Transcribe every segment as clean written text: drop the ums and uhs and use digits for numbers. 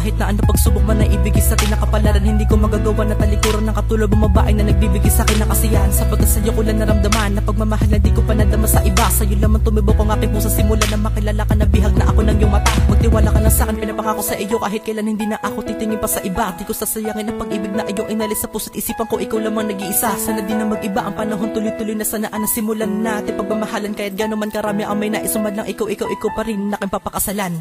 kahit na ano pagsubok man ay ibigay sa atin na kapalaran. Hindi ko magagawa na talikuran ng katulad ng babae na nagbibigay sa akin na kasiyahan. Sapagkat sa'yo ko lang naramdaman na pagmamahal na di ko pa nadama sa iba. Sa'yo lamang tumibok ang aking puso simula na makilala ka na bihag na ako ng iyong mata. Magtiwala ka na sa akin, pinapangako sa iyo kahit kailan hindi na ako titingin pa sa iba. Di ko sasayangin ang pag-ibig na iyong inalis sa puso't isipan ko, ikaw lamang nag-iisa. Sana di na mag-iba ang panahon, tuloy-tuloy na sanaan na simulan natin pagmamahalan. Kahit gano'n man karami ang may naisumad lang, ikaw pa rin na aking papakasalan.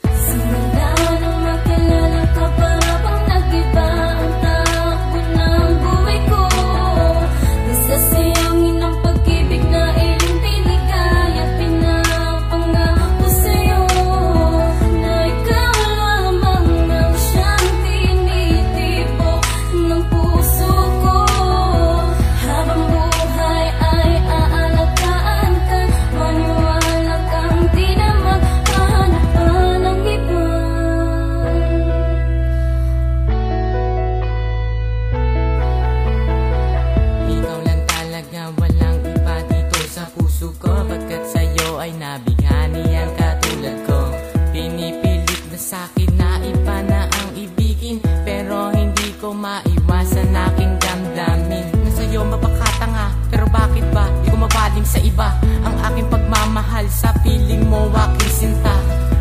Simula nang makilala ka, para bang nag-iba ang takbo ng buhay ko. Nasasayangin ang pag-ibig na iyong binigay at pinapangako sa'yo na ikaw lamang ang siyang tinitibok ng puso ko. Habang buhay ay aalagaan ka, maniwala kang di na maghahanap pa ng iba. Ikaw lang talaga, walang iba dito sa puso ko. Pagkat sa'yo ay nabighani ang katulad ko. Pinipilit na sa'kin na iba na ang ibigin, pero hindi ko maiwasan aking damdamin na sa'yo mapakatanga. Pero bakit ba di ko mabaling sa iba ang aking pagmamahal sa piling mo aking sinta?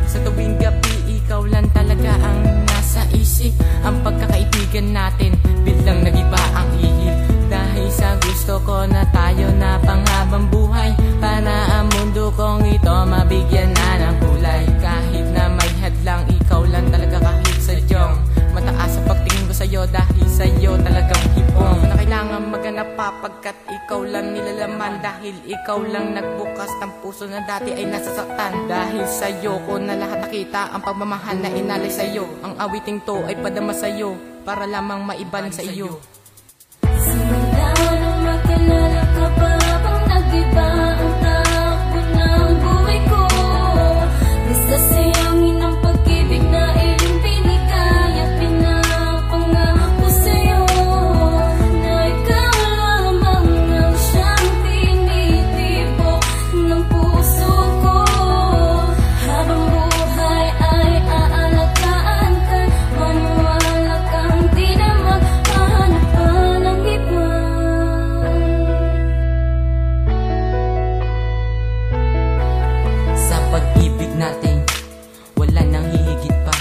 Sa tuwing gabi ikaw lang talaga ang nasa isip. Ang pagkakaibigan natin bilang nagiba ang ihip. Dahil sa gusto ko na tayo na panghabang buhay, para ang mundo kong ito mabigyan na ng kulay. Kahit na may hadlang, ikaw lang talaga kahit sadyong mataas sa pagtingin ko sa'yo. Dahil sa'yo talagang hipong na kailangan maganap pa, pagkat ikaw lang nilalaman. Dahil ikaw lang nagbukas ng puso na dati ay nasasaktan. Dahil sa'yo ko na lahat nakita ang pagmamahal na inalay sa'yo. Ang awiting to ay padama sa'yo para lamang maiban sa iyo. Simula nang makilala ka, para bang nag-iba ang takbo ng buhay ko. Nasasayangin ang pag-ibig na iyong binigay at pinapangako sa'yo na ikaw lamang ang siyang tinitibok ng puso ko. Habang buhay ay aalagaan ka, maniwala kang di na maghahanap pa ng iba. Sa pag-ibig natin, wala nang hihigit pa.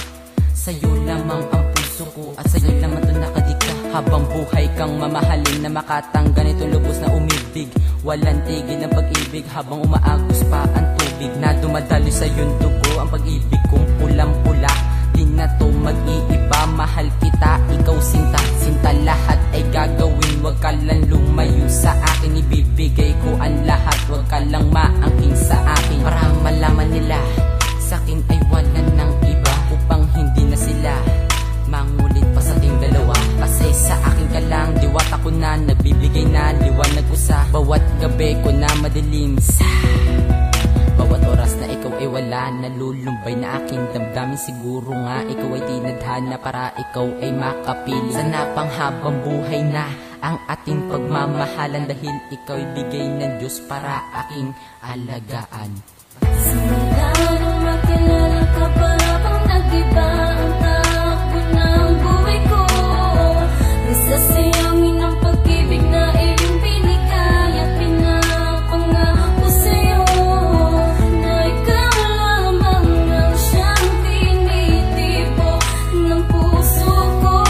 Sa'yo lamang ang puso ko at sa'yo lamang ito nakadikta. Habang buhay kang mamahalin na makatanggan itong lubos na umibig. Walang tigil ng pag-ibig habang umaagos pa ang tubig na dumadalo sa iyong dugo. Ang pag-ibig kong pulang-pula, di na to mag-iiba. Mahal kita, ikaw sinta, sinta lahat ay gagawin. Huwag ka lang lumayo sa akin, ibibigay ko ang lahat. Huwag ka lang maangking sa akin, para malaman nila sa'kin ay wala ng iba. Upang hindi na sila mangulit pa sa ating dalawa. Kasi sa akin ka lang, diwata ko na, nagbibigay na liwanag ko sa bawat gabi ko na madilim. Bawat oras na ikaw ay wala, nalulumbay na aking damdamin. Siguro nga ikaw ay tinadhana para ikaw ay makapili. Sana panghabang buhay na ang ating pagmamahalan, dahil ikaw ay bigay ng Diyos para aking alagaan. Simula nang makilala ka, para bang nag-iba ang takbo ng buhay ko. Nasasayangin ang pag-ibig na iyong binigay at pinapangako sa'yo na ikaw lamang ang siyang tinitibok ng puso ko.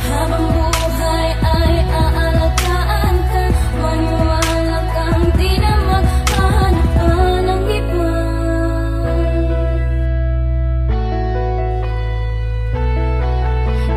Habang buhay ay aalagaan ka, maniwala kang di na maghahanap pa ng iba.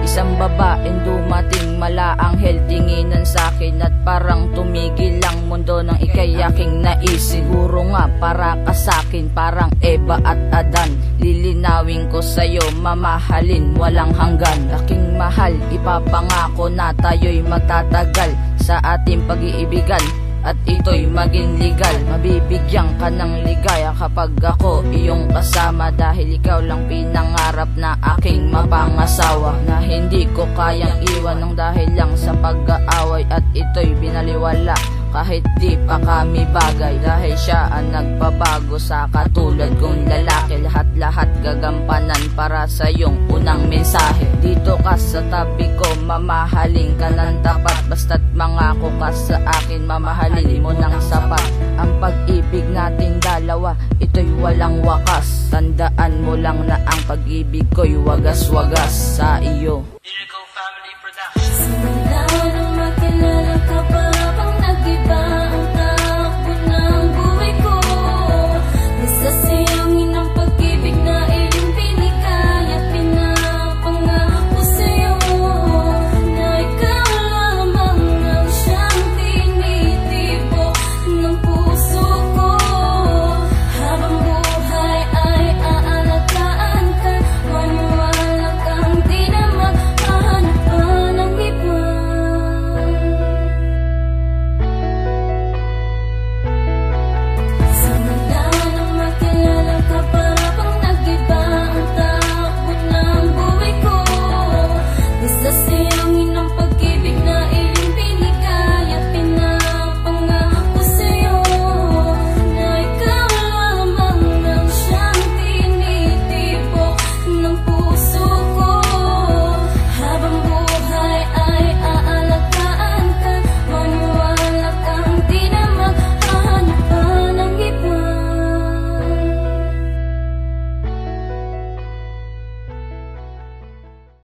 Isang babaeng dumating, malaanghel tinginan sa'kin, at parang tumigil ang mundo nang ika'y aking nais. Siguro nga para ka sa'kin, parang Eva at Adan. Lilinawin ko sa'yo, mamahalin walang hanggan. Aking mahal, ipapangako na tayo'y magtatagal sa ating pag-iibigan, at ito'y maging legal. Mabibigyan ka ng ligaya kapag ako iyong kasama, dahil ikaw lang pinangarap na aking mapangasawa, na hindi ko kayang iwan ng dahil lang sa pag-aaway, at ito'y binaliwala kahit di pa kami bagay. Dahil siya ang nagpabago sa katulad kong lalaki. Lahat-lahat gagampanan para sa iyong unang mensahe. Dito ka sa tabi ko, mamahalin ka ng tapat. Basta't mangako ka sa akin, mamahalin mo ng sapat. Ang pag-ibig nating dalawa, ito'y walang wakas. Tandaan mo lang na ang pag-ibig ko'y wagas-wagas sa iyo.